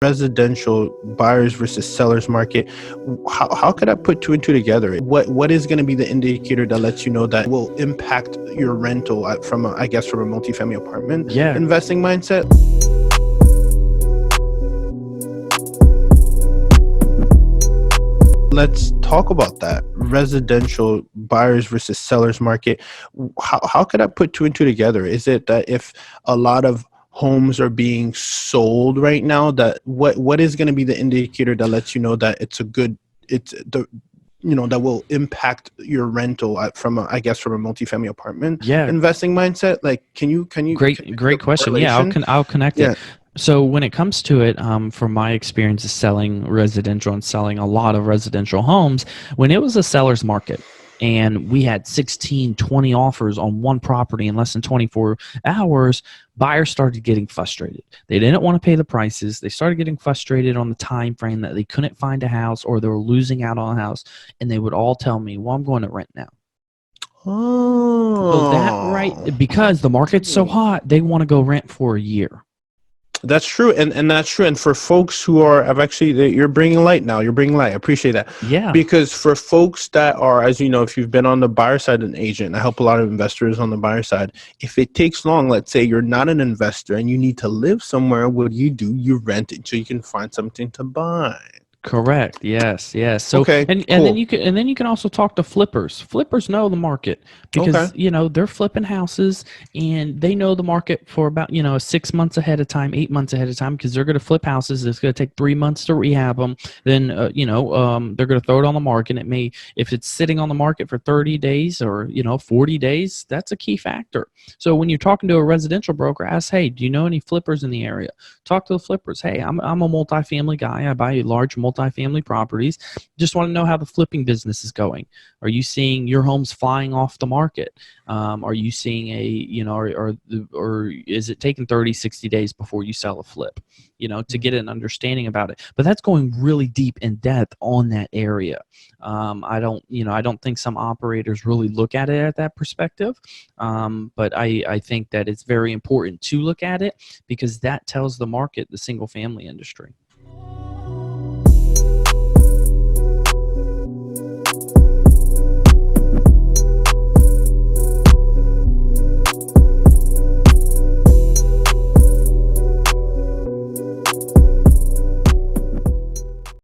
residential buyers versus sellers market. How could I put two and two together? What is going to be the indicator that lets you know that will impact your rental from a multifamily apartment investing mindset? Let's talk about that residential buyers versus sellers market. How could I put two and two together? Is it that if a lot of homes are being sold right now, that what is going to be the indicator that lets you know that that will impact your rental from a multifamily apartment investing mindset? Like, can you great question. Yeah, I'll connect it. So when it comes to it, from my experience of selling residential and selling a lot of residential homes, when it was a seller's market and we had 16, 20 offers on one property in less than 24 hours, buyers started getting frustrated. They didn't want to pay the prices. They started getting frustrated on the time frame that they couldn't find a house or they were losing out on a house. And they would all tell me, well, I'm going to rent now. So that because the market's so hot, they want to go rent for a year. That's true, and that's true. And for folks who you're bringing light now. You're bringing light. I appreciate that. Yeah. Because for folks that are, as you know, if you've been on the buyer side, an agent, I help a lot of investors on the buyer side. If it takes long, let's say you're not an investor and you need to live somewhere, what do? You rent it so you can find something to buy. Correct. Yes. So and then you can also talk to flippers. Flippers know the market because they're flipping houses and they know the market for about 6 months ahead of time, 8 months ahead of time, because they're going to flip houses. It's going to take 3 months to rehab them. Then they're going to throw it on the market. It may, if it's sitting on the market for 30 days or 40 days, that's a key factor. So when you're talking to a residential broker, ask, hey, do you know any flippers in the area? Talk to the flippers. Hey, I'm a multifamily guy. I buy large multifamily properties. Just want to know how the flipping business is going. Are you seeing your homes flying off the market? Are you seeing or is it taking 30, 60 days before you sell a flip? To get an understanding about it. But that's going really deep in depth on that area. I don't think some operators really look at it at that perspective. But I think that it's very important to look at it because that tells the market, the single family industry.